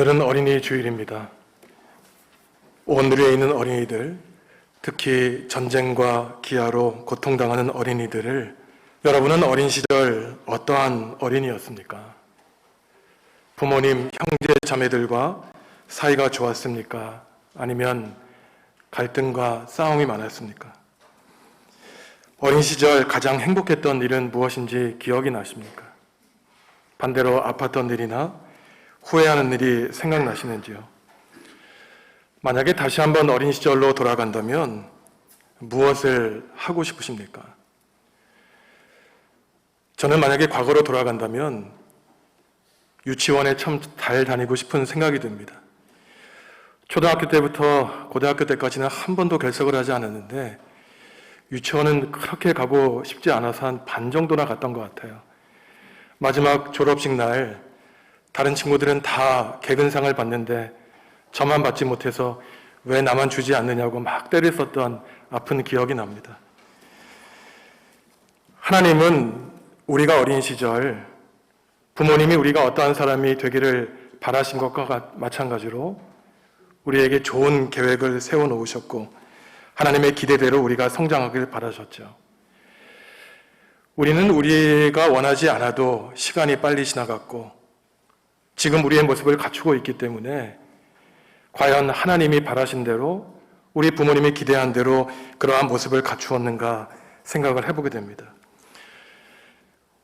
오늘은 어린이 주일입니다. 온 누리에 있는 어린이들, 특히 전쟁과 기아로 고통당하는 어린이들을 여러분은 어린 시절 어떠한 어린이였습니까? 부모님, 형제, 자매들과 사이가 좋았습니까? 아니면 갈등과 싸움이 많았습니까? 어린 시절 가장 행복했던 일은 무엇인지 기억이 나십니까? 반대로 아팠던 일이나 후회하는 일이 생각나시는지요? 만약에 다시 한번 어린 시절로 돌아간다면 무엇을 하고 싶으십니까? 저는 만약에 과거로 돌아간다면 유치원에 참 잘 다니고 싶은 생각이 듭니다. 초등학교 때부터 고등학교 때까지는 한 번도 결석을 하지 않았는데 유치원은 그렇게 가고 싶지 않아서 한 반 정도나 갔던 것 같아요. 마지막 졸업식 날 다른 친구들은 다 개근상을 받는데 저만 받지 못해서 왜 나만 주지 않느냐고 막 때를 썼던 아픈 기억이 납니다. 하나님은 우리가 어린 시절 부모님이 우리가 어떠한 사람이 되기를 바라신 것과 마찬가지로 우리에게 좋은 계획을 세워놓으셨고 하나님의 기대대로 우리가 성장하길 바라셨죠. 우리는 우리가 원하지 않아도 시간이 빨리 지나갔고 지금 우리의 모습을 갖추고 있기 때문에 과연 하나님이 바라신 대로 우리 부모님이 기대한 대로 그러한 모습을 갖추었는가 생각을 해보게 됩니다.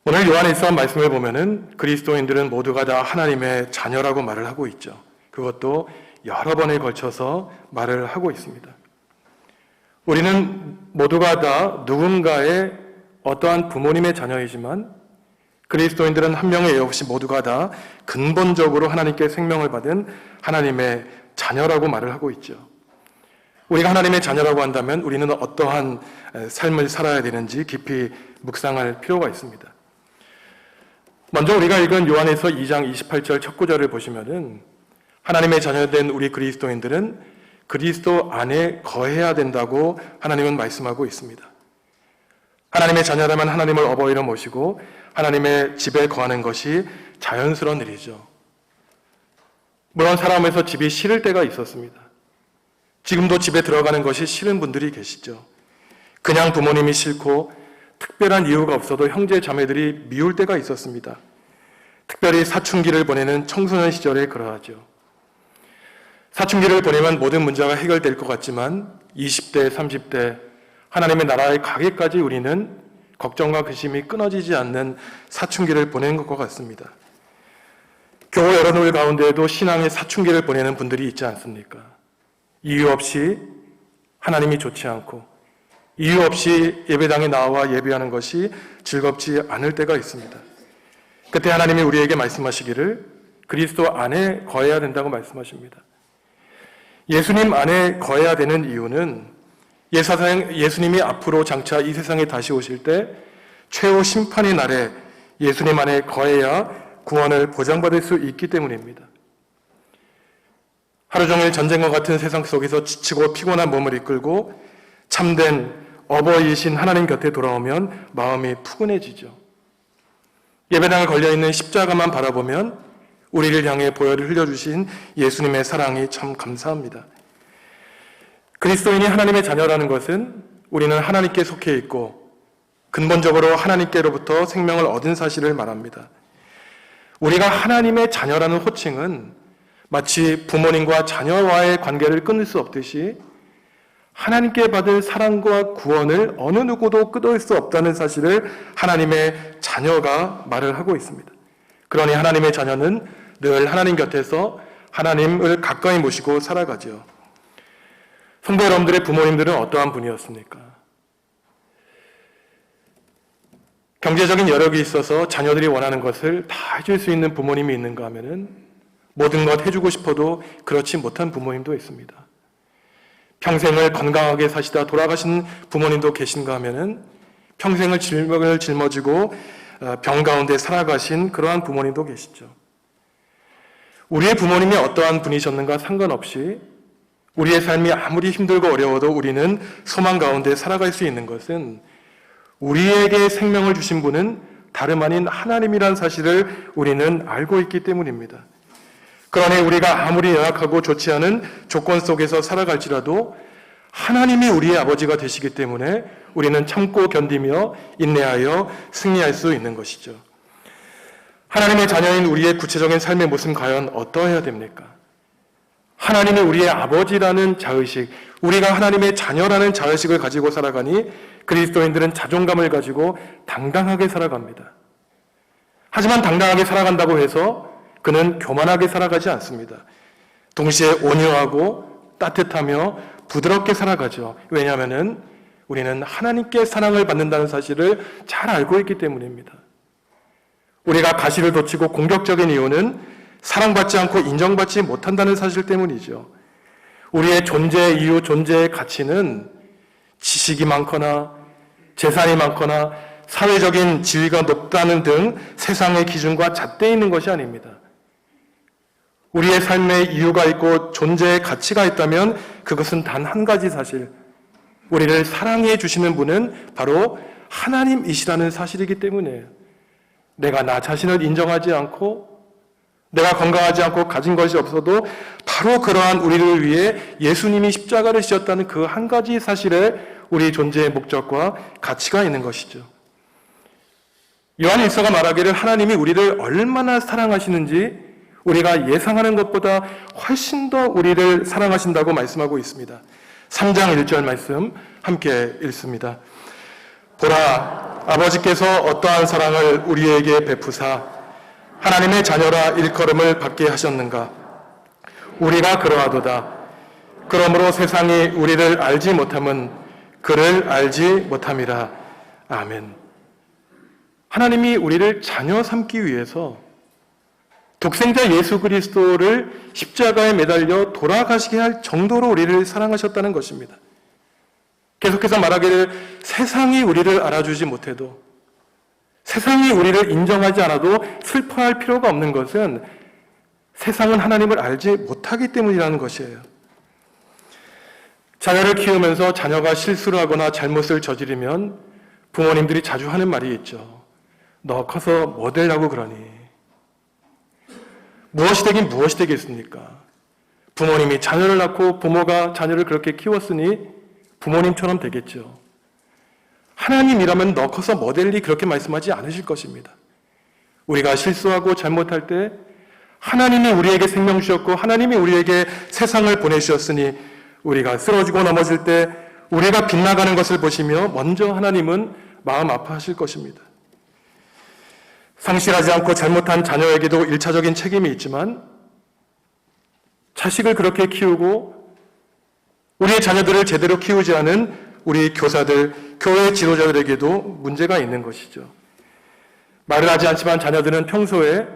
오늘 요한일서 말씀을 보면은 그리스도인들은 모두가 다 하나님의 자녀라고 말을 하고 있죠. 그것도 여러 번에 걸쳐서 말을 하고 있습니다. 우리는 모두가 다 누군가의 어떠한 부모님의 자녀이지만 그리스도인들은 한 명의 예 없이 모두가 다 근본적으로 하나님께 생명을 받은 하나님의 자녀라고 말을 하고 있죠. 우리가 하나님의 자녀라고 한다면 우리는 어떠한 삶을 살아야 되는지 깊이 묵상할 필요가 있습니다. 먼저 우리가 읽은 요한에서 2장 28절 첫 구절을 보시면은 하나님의 자녀된 우리 그리스도인들은 그리스도 안에 거해야 된다고 하나님은 말씀하고 있습니다. 하나님의 자녀라면 하나님을 어버이로 모시고 하나님의 집에 거하는 것이 자연스러운 일이죠. 물론 살아오면서 집이 싫을 때가 있었습니다. 지금도 집에 들어가는 것이 싫은 분들이 계시죠. 그냥 부모님이 싫고 특별한 이유가 없어도 형제 자매들이 미울 때가 있었습니다. 특별히 사춘기를 보내는 청소년 시절에 그러하죠. 사춘기를 보내면 모든 문제가 해결될 것 같지만 20대, 30대 하나님의 나라에 가기까지 우리는 걱정과 근심이 끊어지지 않는 사춘기를 보내는 것과 같습니다. 교회 여러분 가운데에도 신앙의 사춘기를 보내는 분들이 있지 않습니까? 이유 없이 하나님이 좋지 않고 이유 없이 예배당에 나와 예배하는 것이 즐겁지 않을 때가 있습니다. 그때 하나님이 우리에게 말씀하시기를 그리스도 안에 거해야 된다고 말씀하십니다. 예수님 안에 거해야 되는 이유는 예수님이 앞으로 장차 이 세상에 다시 오실 때 최후 심판의 날에 예수님 안에 거해야 구원을 보장받을 수 있기 때문입니다. 하루 종일 전쟁과 같은 세상 속에서 지치고 피곤한 몸을 이끌고 참된 어버이이신 하나님 곁에 돌아오면 마음이 푸근해지죠. 예배당에 걸려있는 십자가만 바라보면 우리를 향해 보혈을 흘려주신 예수님의 사랑이 참 감사합니다. 그리스도인이 하나님의 자녀라는 것은 우리는 하나님께 속해 있고 근본적으로 하나님께로부터 생명을 얻은 사실을 말합니다. 우리가 하나님의 자녀라는 호칭은 마치 부모님과 자녀와의 관계를 끊을 수 없듯이 하나님께 받을 사랑과 구원을 어느 누구도 끊을 수 없다는 사실을 하나님의 자녀가 말을 하고 있습니다. 그러니 하나님의 자녀는 늘 하나님 곁에서 하나님을 가까이 모시고 살아가죠. 성도 여러분들의 부모님들은 어떠한 분이었습니까? 경제적인 여력이 있어서 자녀들이 원하는 것을 다 해줄 수 있는 부모님이 있는가 하면은 모든 것 해주고 싶어도 그렇지 못한 부모님도 있습니다. 평생을 건강하게 사시다 돌아가신 부모님도 계신가 하면은 평생을 짊어지고 병 가운데 살아가신 그러한 부모님도 계시죠. 우리의 부모님이 어떠한 분이셨는가 상관없이 우리의 삶이 아무리 힘들고 어려워도 우리는 소망 가운데 살아갈 수 있는 것은 우리에게 생명을 주신 분은 다름 아닌 하나님이란 사실을 우리는 알고 있기 때문입니다. 그러니 우리가 아무리 연약하고 좋지 않은 조건 속에서 살아갈지라도 하나님이 우리의 아버지가 되시기 때문에 우리는 참고 견디며 인내하여 승리할 수 있는 것이죠. 하나님의 자녀인 우리의 구체적인 삶의 모습은 과연 어떠해야 됩니까? 하나님이 우리의 아버지라는 자의식, 우리가 하나님의 자녀라는 자의식을 가지고 살아가니 그리스도인들은 자존감을 가지고 당당하게 살아갑니다. 하지만 당당하게 살아간다고 해서 그는 교만하게 살아가지 않습니다. 동시에 온유하고 따뜻하며 부드럽게 살아가죠. 왜냐하면 우리는 하나님께 사랑을 받는다는 사실을 잘 알고 있기 때문입니다. 우리가 가시를 돋치고 공격적인 이유는 사랑받지 않고 인정받지 못한다는 사실 때문이죠. 우리의 존재의 이유, 존재의 가치는 지식이 많거나 재산이 많거나 사회적인 지위가 높다는 등 세상의 기준과 잣대에 있는 것이 아닙니다. 우리의 삶에 이유가 있고 존재의 가치가 있다면 그것은 단 한 가지 사실, 우리를 사랑해 주시는 분은 바로 하나님이시라는 사실이기 때문이에요. 내가 나 자신을 인정하지 않고 내가 건강하지 않고 가진 것이 없어도 바로 그러한 우리를 위해 예수님이 십자가를 지셨다는 그 한 가지 사실에 우리 존재의 목적과 가치가 있는 것이죠. 요한 1서가 말하기를 하나님이 우리를 얼마나 사랑하시는지 우리가 예상하는 것보다 훨씬 더 우리를 사랑하신다고 말씀하고 있습니다. 3장 1절 말씀 함께 읽습니다. 보라, 아버지께서 어떠한 사랑을 우리에게 베푸사 하나님의 자녀라 일컬음을 받게 하셨는가. 우리가 그러하도다. 그러므로 세상이 우리를 알지 못함은 그를 알지 못함이라. 아멘. 하나님이 우리를 자녀 삼기 위해서 독생자 예수 그리스도를 십자가에 매달려 돌아가시게 할 정도로 우리를 사랑하셨다는 것입니다. 계속해서 말하기를 세상이 우리를 알아주지 못해도, 세상이 우리를 인정하지 않아도 슬퍼할 필요가 없는 것은 세상은 하나님을 알지 못하기 때문이라는 것이에요. 자녀를 키우면서 자녀가 실수를 하거나 잘못을 저지르면 부모님들이 자주 하는 말이 있죠. 너 커서 뭐 되려고 그러니? 무엇이 되긴 무엇이 되겠습니까? 부모님이 자녀를 낳고 부모가 자녀를 그렇게 키웠으니 부모님처럼 되겠죠. 하나님이라면 너 커서 뭐 될리 그렇게 말씀하지 않으실 것입니다. 우리가 실수하고 잘못할 때 하나님이 우리에게 생명 주셨고 하나님이 우리에게 세상을 보내주셨으니 우리가 쓰러지고 넘어질 때 우리가 빗나가는 것을 보시며 먼저 하나님은 마음 아파하실 것입니다. 상실하지 않고 잘못한 자녀에게도 1차적인 책임이 있지만 자식을 그렇게 키우고 우리의 자녀들을 제대로 키우지 않은 우리 교사들, 교회 지도자들에게도 문제가 있는 것이죠. 말을 하지 않지만 자녀들은 평소에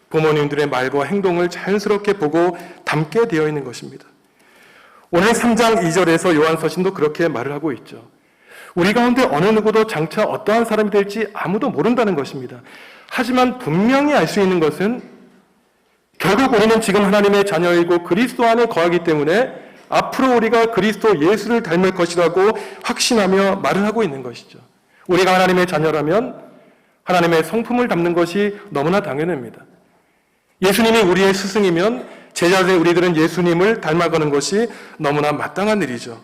부모님들의 말과 행동을 자연스럽게 보고 담게 되어 있는 것입니다. 오늘 3장 2절에서 요한 서신도 그렇게 말을 하고 있죠. 우리 가운데 어느 누구도 장차 어떠한 사람이 될지 아무도 모른다는 것입니다. 하지만 분명히 알 수 있는 것은 결국 우리는 지금 하나님의 자녀이고 그리스도 안에 거하기 때문에 앞으로 우리가 그리스도 예수를 닮을 것이라고 확신하며 말을 하고 있는 것이죠. 우리가 하나님의 자녀라면 하나님의 성품을 담는 것이 너무나 당연합니다. 예수님이 우리의 스승이면 제자된 우리들은 예수님을 닮아가는 것이 너무나 마땅한 일이죠.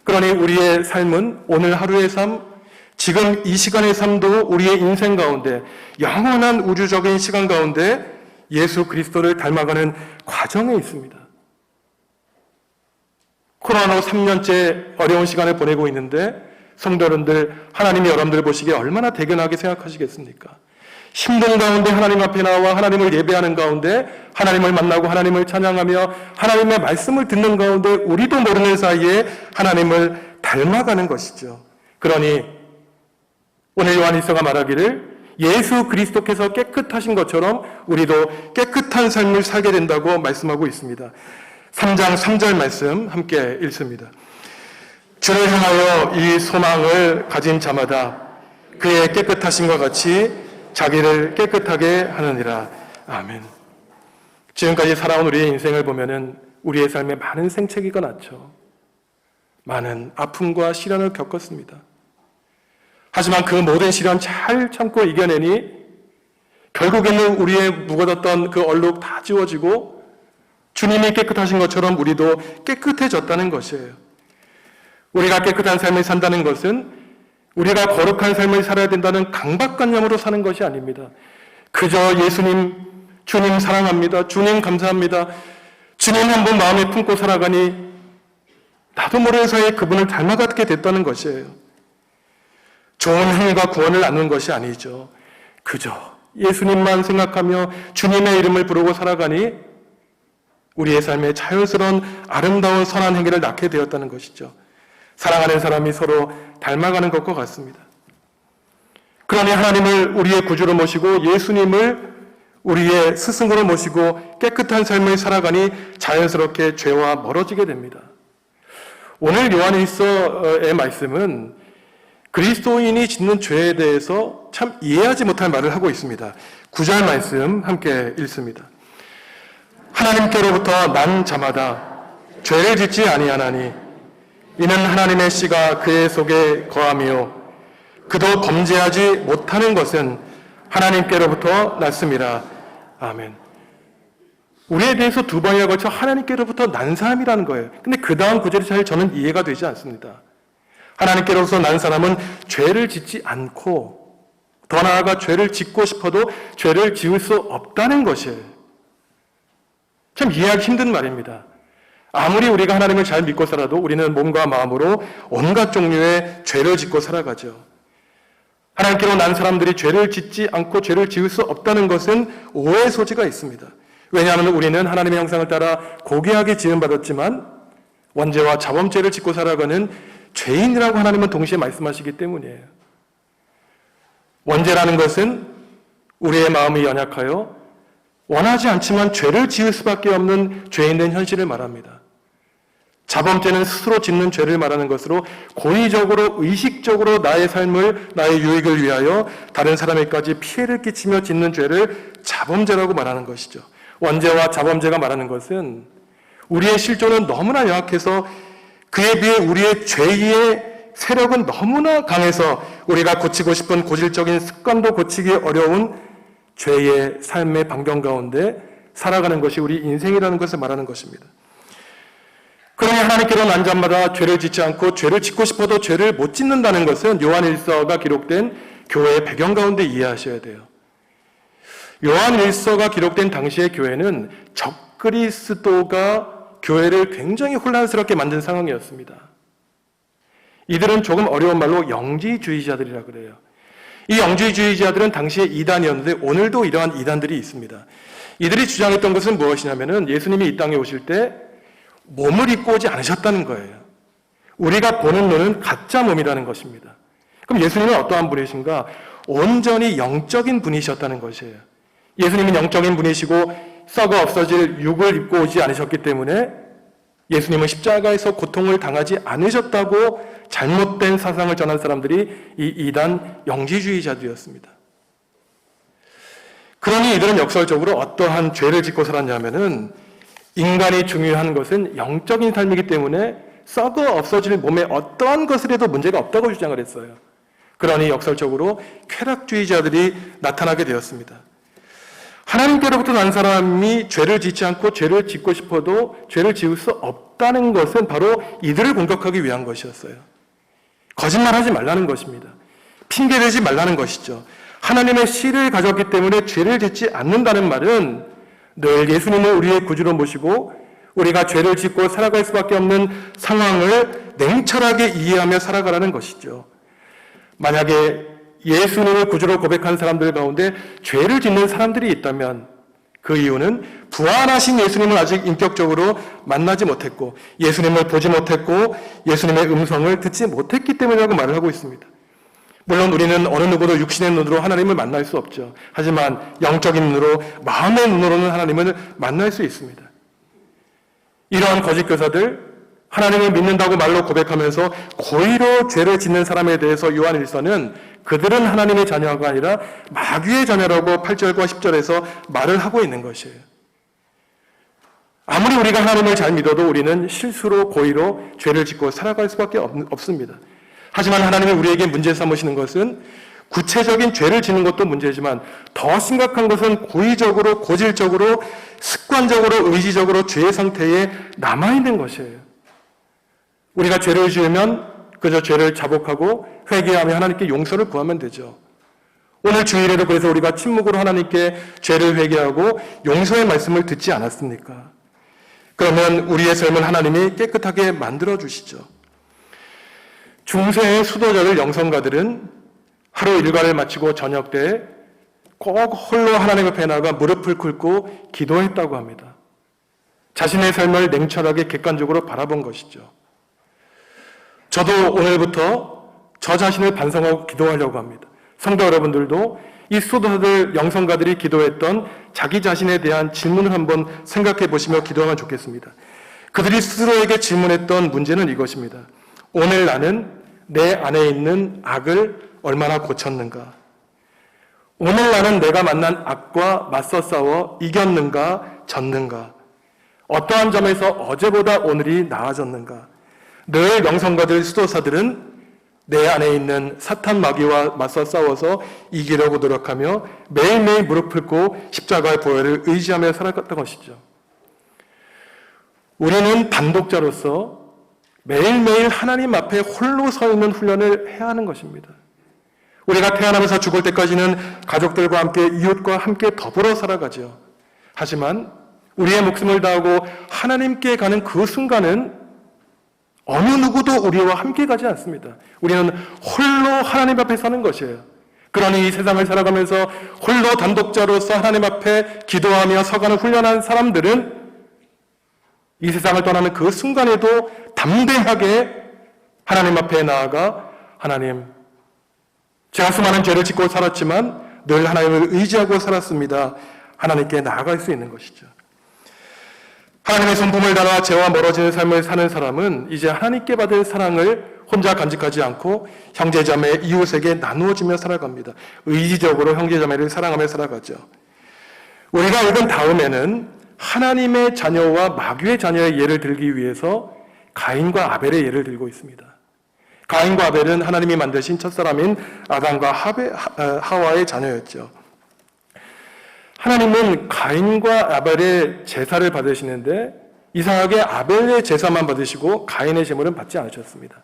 그러니 우리의 삶은 오늘 하루의 삶, 지금 이 시간의 삶도 우리의 인생 가운데 영원한 우주적인 시간 가운데 예수 그리스도를 닮아가는 과정에 있습니다. 코로나로 3년째 어려운 시간을 보내고 있는데 성도 여러분들, 하나님이 여러분들 보시기에 얼마나 대견하게 생각하시겠습니까? 힘든 가운데 하나님 앞에 나와 하나님을 예배하는 가운데 하나님을 만나고 하나님을 찬양하며 하나님의 말씀을 듣는 가운데 우리도 모르는 사이에 하나님을 닮아가는 것이죠. 그러니 오늘 요한일서가 말하기를 예수 그리스도께서 깨끗하신 것처럼 우리도 깨끗한 삶을 살게 된다고 말씀하고 있습니다. 3장 3절 말씀 함께 읽습니다. 주를 향하여 이 소망을 가진 자마다 그의 깨끗하심과 같이 자기를 깨끗하게 하느니라. 아멘. 지금까지 살아온 우리의 인생을 보면은 우리의 삶에 많은 생채기가 났죠. 많은 아픔과 시련을 겪었습니다. 하지만 그 모든 시련 잘 참고 이겨내니 결국에는 우리의 묵어졌던 그 얼룩 다 지워지고 주님이 깨끗하신 것처럼 우리도 깨끗해졌다는 것이에요. 우리가 깨끗한 삶을 산다는 것은 우리가 거룩한 삶을 살아야 된다는 강박관념으로 사는 것이 아닙니다. 그저 예수님, 주님 사랑합니다. 주님 감사합니다. 주님 한 분 마음에 품고 살아가니 나도 모르는 사이에 그분을 닮아가게 됐다는 것이에요. 좋은 행위가 구원을 나누는 것이 아니죠. 그저 예수님만 생각하며 주님의 이름을 부르고 살아가니 우리의 삶에 자연스러운 아름다운 선한 행위를 낳게 되었다는 것이죠. 사랑하는 사람이 서로 닮아가는 것과 같습니다. 그러니 하나님을 우리의 구주로 모시고 예수님을 우리의 스승으로 모시고 깨끗한 삶을 살아가니 자연스럽게 죄와 멀어지게 됩니다. 오늘 요한일서의 말씀은 그리스도인이 짓는 죄에 대해서 참 이해하지 못할 말을 하고 있습니다. 9절 말씀 함께 읽습니다. 하나님께로부터 난 자마다 죄를 짓지 아니하나니 이는 하나님의 씨가 그의 속에 거하며 그도 범죄하지 못하는 것은 하나님께로부터 났습니다. 아멘. 우리에 대해서 두 번이나 걸쳐 하나님께로부터 난 사람이라는 거예요. 근데 그 다음 구절이 잘 저는 이해가 되지 않습니다. 하나님께로서 난 사람은 죄를 짓지 않고 더 나아가 죄를 짓고 싶어도 죄를 지을 수 없다는 것이에요. 참 이해하기 힘든 말입니다. 아무리 우리가 하나님을 잘 믿고 살아도 우리는 몸과 마음으로 온갖 종류의 죄를 짓고 살아가죠. 하나님께로 난 사람들이 죄를 짓지 않고 죄를 지을 수 없다는 것은 오해의 소지가 있습니다. 왜냐하면 우리는 하나님의 형상을 따라 고귀하게 지음받았지만 원죄와 자범죄를 짓고 살아가는 죄인이라고 하나님은 동시에 말씀하시기 때문이에요. 원죄라는 것은 우리의 마음이 연약하여 원하지 않지만 죄를 지을 수밖에 없는 죄인된 현실을 말합니다. 자범죄는 스스로 짓는 죄를 말하는 것으로 고의적으로 의식적으로 나의 삶을 나의 유익을 위하여 다른 사람에게까지 피해를 끼치며 짓는 죄를 자범죄라고 말하는 것이죠. 원죄와 자범죄가 말하는 것은 우리의 실존은 너무나 연약해서 그에 비해 우리의 죄의 세력은 너무나 강해서 우리가 고치고 싶은 고질적인 습관도 고치기 어려운 죄의 삶의 반경 가운데 살아가는 것이 우리 인생이라는 것을 말하는 것입니다. 그러니 하나님께로 난 자마다 죄를 짓지 않고 죄를 짓고 싶어도 죄를 못 짓는다는 것은 요한일서가 기록된 교회의 배경 가운데 이해하셔야 돼요. 요한일서가 기록된 당시의 교회는 적그리스도가 교회를 굉장히 혼란스럽게 만든 상황이었습니다. 이들은 조금 어려운 말로 영지주의자들이라 그래요. 이 영지주의자들은 당시에 이단이었는데 오늘도 이러한 이단들이 있습니다. 이들이 주장했던 것은 무엇이냐면은 예수님이 이 땅에 오실 때 몸을 입고 오지 않으셨다는 거예요. 우리가 보는 눈은 가짜 몸이라는 것입니다. 그럼 예수님은 어떠한 분이신가? 온전히 영적인 분이셨다는 것이에요. 예수님은 영적인 분이시고 썩어 없어질 육을 입고 오지 않으셨기 때문에 예수님은 십자가에서 고통을 당하지 않으셨다고 잘못된 사상을 전한 사람들이 이 이단 영지주의자들이었습니다. 그러니 이들은 역설적으로 어떠한 죄를 짓고 살았냐면은 인간이 중요한 것은 영적인 삶이기 때문에 썩어 없어질 몸에 어떠한 것을 해도 문제가 없다고 주장을 했어요. 그러니 역설적으로 쾌락주의자들이 나타나게 되었습니다. 하나님께로부터 난 사람이 죄를 짓지 않고 죄를 짓고 싶어도 죄를 지을 수 없다는 것은 바로 이들을 공격하기 위한 것이었어요. 거짓말하지 말라는 것입니다. 핑계대지 말라는 것이죠. 하나님의 씨를 가졌기 때문에 죄를 짓지 않는다는 말은 늘 예수님을 우리의 구주로 모시고 우리가 죄를 짓고 살아갈 수밖에 없는 상황을 냉철하게 이해하며 살아가라는 것이죠. 만약에 예수님을 구주로 고백한 사람들 가운데 죄를 짓는 사람들이 있다면 그 이유는 부활하신 예수님을 아직 인격적으로 만나지 못했고 예수님을 보지 못했고 예수님의 음성을 듣지 못했기 때문이라고 말을 하고 있습니다. 물론 우리는 어느 누구도 육신의 눈으로 하나님을 만날 수 없죠. 하지만 영적인 눈으로, 마음의 눈으로는 하나님을 만날 수 있습니다. 이러한 거짓 교사들, 하나님을 믿는다고 말로 고백하면서 고의로 죄를 짓는 사람에 대해서 요한일서는 그들은 하나님의 자녀가 아니라 마귀의 자녀라고 8절과 10절에서 말을 하고 있는 것이에요. 아무리 우리가 하나님을 잘 믿어도 우리는 실수로 고의로 죄를 짓고 살아갈 수밖에 없습니다. 하지만 하나님이 우리에게 문제 삼으시는 것은 구체적인 죄를 지는 것도 문제지만 더 심각한 것은 고의적으로, 고질적으로, 습관적으로, 의지적으로 죄의 상태에 남아있는 것이에요. 우리가 죄를 지으면 그저 죄를 자복하고 회개하며 하나님께 용서를 구하면 되죠. 오늘 주일에도 그래서 우리가 침묵으로 하나님께 죄를 회개하고 용서의 말씀을 듣지 않았습니까? 그러면 우리의 삶을 하나님이 깨끗하게 만들어 주시죠. 중세의 수도자들, 영성가들은 하루 일과를 마치고 저녁 때 꼭 홀로 하나님 앞에 나가 무릎을 꿇고 기도했다고 합니다. 자신의 삶을 냉철하게 객관적으로 바라본 것이죠. 저도 오늘부터 저 자신을 반성하고 기도하려고 합니다. 성도 여러분들도 이 수도자들, 영성가들이 기도했던 자기 자신에 대한 질문을 한번 생각해 보시며 기도하면 좋겠습니다. 그들이 스스로에게 질문했던 문제는 이것입니다. 오늘 나는 내 안에 있는 악을 얼마나 고쳤는가? 오늘 나는 내가 만난 악과 맞서 싸워 이겼는가, 졌는가? 어떠한 점에서 어제보다 오늘이 나아졌는가? 늘 영성가들, 수도사들은 내 안에 있는 사탄 마귀와 맞서 싸워서 이기려고 노력하며 매일매일 무릎 꿇고 십자가의 보혈을 의지하며 살아갔던 것이죠. 우리는 단독자로서 매일매일 하나님 앞에 홀로 서 있는 훈련을 해야 하는 것입니다. 우리가 태어나면서 죽을 때까지는 가족들과 함께, 이웃과 함께 더불어 살아가죠. 하지만 우리의 목숨을 다하고 하나님께 가는 그 순간은 어느 누구도 우리와 함께 가지 않습니다. 우리는 홀로 하나님 앞에 사는 것이에요. 그러니 이 세상을 살아가면서 홀로 단독자로서 하나님 앞에 기도하며 서가는 훈련한 사람들은 이 세상을 떠나는 그 순간에도 담대하게 하나님 앞에 나아가 하나님, 제가 수많은 죄를 짓고 살았지만 늘 하나님을 의지하고 살았습니다. 하나님께 나아갈 수 있는 것이죠. 하나님의 손품을 달아 죄와 멀어지는 삶을 사는 사람은 이제 하나님께 받은 사랑을 혼자 간직하지 않고 형제자매, 이웃에게 나누어주며 살아갑니다. 의지적으로 형제자매를 사랑하며 살아가죠. 우리가 읽은 다음에는 하나님의 자녀와 마귀의 자녀의 예를 들기 위해서 가인과 아벨의 예를 들고 있습니다. 가인과 아벨은 하나님이 만드신 첫사람인 아담과 하와의 자녀였죠. 하나님은 가인과 아벨의 제사를 받으시는데 이상하게 아벨의 제사만 받으시고 가인의 제물은 받지 않으셨습니다.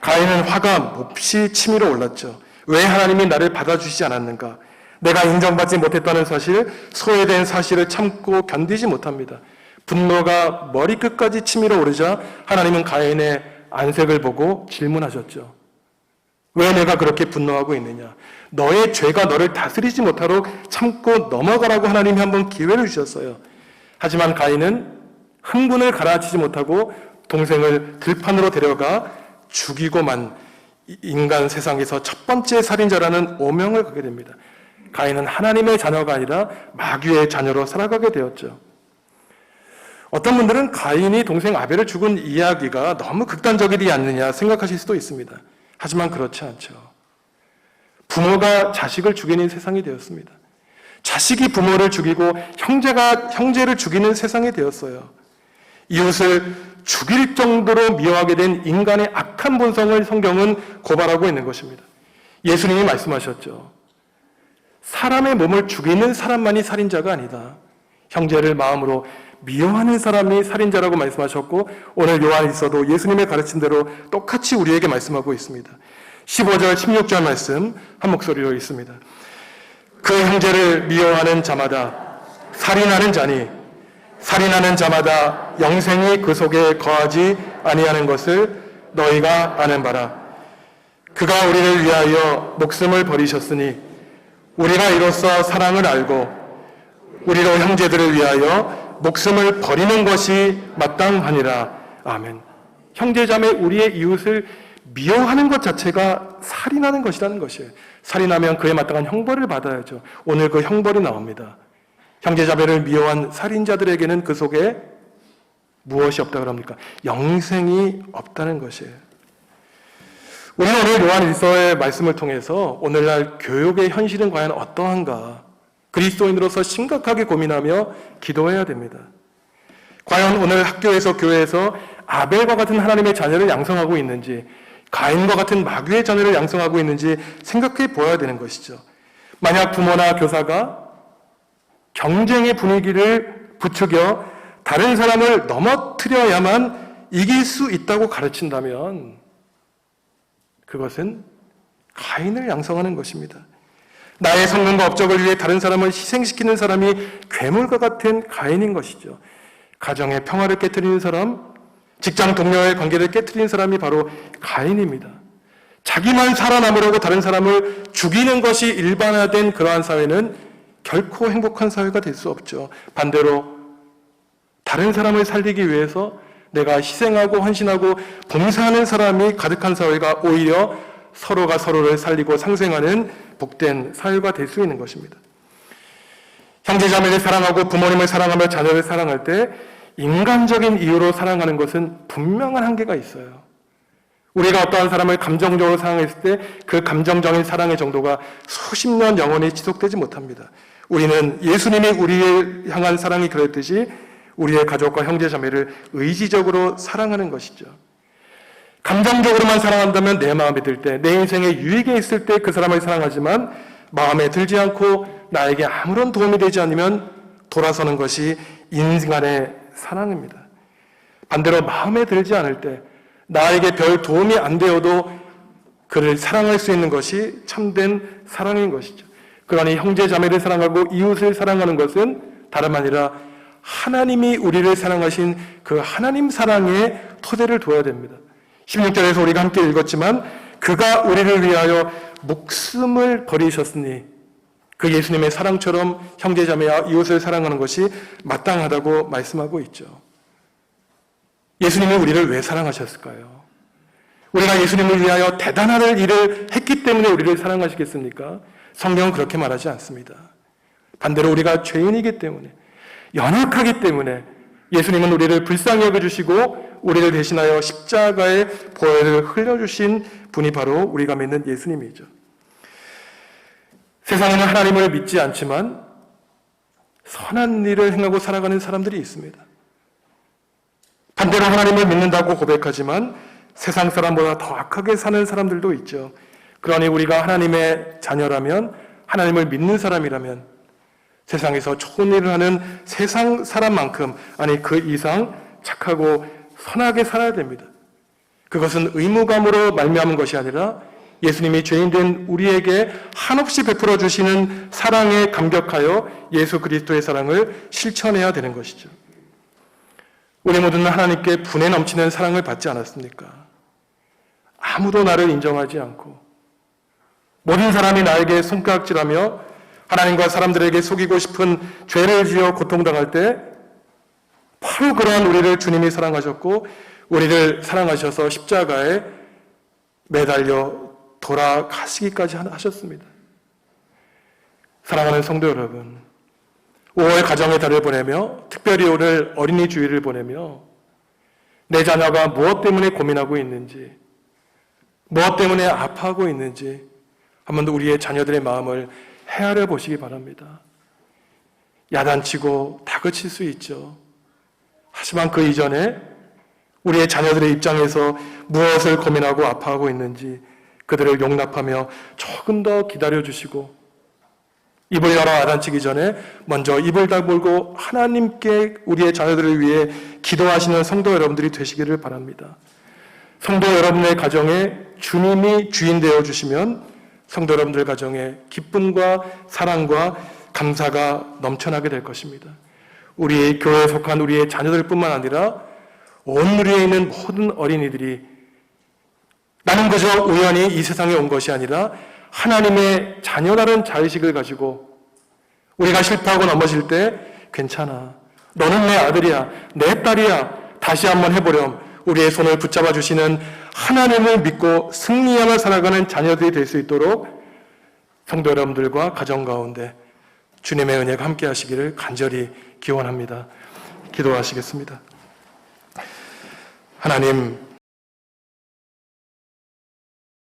가인은 화가 몹시 치밀어 올랐죠. 왜 하나님이 나를 받아주시지 않았는가? 내가 인정받지 못했다는 사실, 소외된 사실을 참고 견디지 못합니다. 분노가 머리끝까지 치밀어 오르자 하나님은 가인의 안색을 보고 질문하셨죠. 왜 내가 그렇게 분노하고 있느냐? 너의 죄가 너를 다스리지 못하도록 참고 넘어가라고 하나님이 한번 기회를 주셨어요. 하지만 가인은 흥분을 가라앉히지 못하고 동생을 들판으로 데려가 죽이고만 인간 세상에서 첫 번째 살인자라는 오명을 갖게 됩니다. 가인은 하나님의 자녀가 아니라 마귀의 자녀로 살아가게 되었죠. 어떤 분들은 가인이 동생 아벨을 죽은 이야기가 너무 극단적이지 않느냐 생각하실 수도 있습니다. 하지만 그렇지 않죠. 부모가 자식을 죽이는 세상이 되었습니다. 자식이 부모를 죽이고 형제가 형제를 죽이는 세상이 되었어요. 이웃을 죽일 정도로 미워하게 된 인간의 악한 본성을 성경은 고발하고 있는 것입니다. 예수님이 말씀하셨죠. 사람의 몸을 죽이는 사람만이 살인자가 아니다. 형제를 마음으로 미워하는 사람이 살인자라고 말씀하셨고 오늘 요한일서도 예수님의 가르친 대로 똑같이 우리에게 말씀하고 있습니다. 15절, 16절 말씀 한 목소리로 읽습니다. 그 형제를 미워하는 자마다 살인하는 자니 살인하는 자마다 영생이 그 속에 거하지 아니하는 것을 너희가 아는 바라. 그가 우리를 위하여 목숨을 버리셨으니 우리가 이로써 사랑을 알고 우리로 형제들을 위하여 목숨을 버리는 것이 마땅하니라. 아멘. 형제자매 우리의 이웃을 미워하는 것 자체가 살인하는 것이라는 것이에요. 살인하면 그에 마땅한 형벌을 받아야죠. 오늘 그 형벌이 나옵니다. 형제자매를 미워한 살인자들에게는 그 속에 무엇이 없다고 합니까? 영생이 없다는 것이에요. 우리는 오늘 요한일서의 말씀을 통해서 오늘날 교육의 현실은 과연 어떠한가? 그리스도인으로서 심각하게 고민하며 기도해야 됩니다. 과연 오늘 학교에서 교회에서 아벨과 같은 하나님의 자녀를 양성하고 있는지, 가인과 같은 마귀의 자녀를 양성하고 있는지 생각해 보아야 되는 것이죠. 만약 부모나 교사가 경쟁의 분위기를 부추겨 다른 사람을 넘어뜨려야만 이길 수 있다고 가르친다면 그것은 가인을 양성하는 것입니다. 나의 성능과 업적을 위해 다른 사람을 희생시키는 사람이 괴물과 같은 가인인 것이죠. 가정의 평화를 깨트리는 사람, 직장 동료의 관계를 깨트리는 사람이 바로 가인입니다. 자기만 살아남으려고 다른 사람을 죽이는 것이 일반화된 그러한 사회는 결코 행복한 사회가 될 수 없죠. 반대로 다른 사람을 살리기 위해서 내가 희생하고 헌신하고 봉사하는 사람이 가득한 사회가 오히려 서로가 서로를 살리고 상생하는 복된 사회가 될 수 있는 것입니다. 형제자매를 사랑하고 부모님을 사랑하며 자녀를 사랑할 때 인간적인 이유로 사랑하는 것은 분명한 한계가 있어요. 우리가 어떠한 사람을 감정적으로 사랑했을 때 그 감정적인 사랑의 정도가 수십 년 영원히 지속되지 못합니다. 우리는 예수님이 우리를 향한 사랑이 그랬듯이 우리의 가족과 형제자매를 의지적으로 사랑하는 것이죠. 감정적으로만 사랑한다면 내 마음에 들 때, 내 인생에 유익이 있을 때 그 사람을 사랑하지만 마음에 들지 않고 나에게 아무런 도움이 되지 않으면 돌아서는 것이 인간의 사랑입니다. 반대로 마음에 들지 않을 때 나에게 별 도움이 안 되어도 그를 사랑할 수 있는 것이 참된 사랑인 것이죠. 그러니 형제자매를 사랑하고 이웃을 사랑하는 것은 다름 아니라 하나님이 우리를 사랑하신 그 하나님 사랑의 토대를 둬야 됩니다. 16절에서 우리가 함께 읽었지만 그가 우리를 위하여 목숨을 버리셨으니 그 예수님의 사랑처럼 형제자매와 이웃을 사랑하는 것이 마땅하다고 말씀하고 있죠. 예수님이 우리를 왜 사랑하셨을까요? 우리가 예수님을 위하여 대단한 일을 했기 때문에 우리를 사랑하시겠습니까? 성경은 그렇게 말하지 않습니다. 반대로 우리가 죄인이기 때문에, 연약하기 때문에 예수님은 우리를 불쌍히 여겨주시고 우리를 대신하여 십자가의 보혈을 흘려주신 분이 바로 우리가 믿는 예수님이죠. 세상에는 하나님을 믿지 않지만 선한 일을 행하고 살아가는 사람들이 있습니다. 반대로 하나님을 믿는다고 고백하지만 세상 사람보다 더 악하게 사는 사람들도 있죠. 그러니 우리가 하나님의 자녀라면, 하나님을 믿는 사람이라면 세상에서 좋은 일을 하는 세상 사람만큼, 아니 그 이상 착하고 선하게 살아야 됩니다. 그것은 의무감으로 말미암은 것이 아니라 예수님이 죄인된 우리에게 한없이 베풀어 주시는 사랑에 감격하여 예수 그리스도의 사랑을 실천해야 되는 것이죠. 우리 모두는 하나님께 분에 넘치는 사랑을 받지 않았습니까? 아무도 나를 인정하지 않고 모든 사람이 나에게 손가락질하며 하나님과 사람들에게 속이고 싶은 죄를 지어 고통당할 때 바로 그러한 우리를 주님이 사랑하셨고 우리를 사랑하셔서 십자가에 매달려 돌아가시기까지 하셨습니다. 사랑하는 성도 여러분, 5월 가정의 달을 보내며 특별히 오늘 어린이 주일을 보내며 내 자녀가 무엇 때문에 고민하고 있는지, 무엇 때문에 아파하고 있는지 한번 더 우리의 자녀들의 마음을 헤아려 보시기 바랍니다. 야단치고 다그칠 수 있죠. 하지만 그 이전에 우리의 자녀들의 입장에서 무엇을 고민하고 아파하고 있는지 그들을 용납하며 조금 더 기다려주시고 입을 열어 야단치기 전에 먼저 입을 다물고 하나님께 우리의 자녀들을 위해 기도하시는 성도 여러분들이 되시기를 바랍니다. 성도 여러분의 가정에 주님이 주인 되어주시면 성도 여러분들 가정에 기쁨과 사랑과 감사가 넘쳐나게 될 것입니다. 우리 교회에 속한 우리의 자녀들뿐만 아니라 온 누리에 있는 모든 어린이들이 나는 그저 우연히 이 세상에 온 것이 아니라 하나님의 자녀라는 자의식을 가지고 우리가 실패하고 넘어질 때 괜찮아, 너는 내 아들이야, 내 딸이야, 다시 한번 해보렴, 우리의 손을 붙잡아 주시는 하나님을 믿고 승리하며 살아가는 자녀들이 될 수 있도록 성도 여러분들과 가정 가운데 주님의 은혜가 함께 하시기를 간절히 기원합니다. 기도하시겠습니다. 하나님,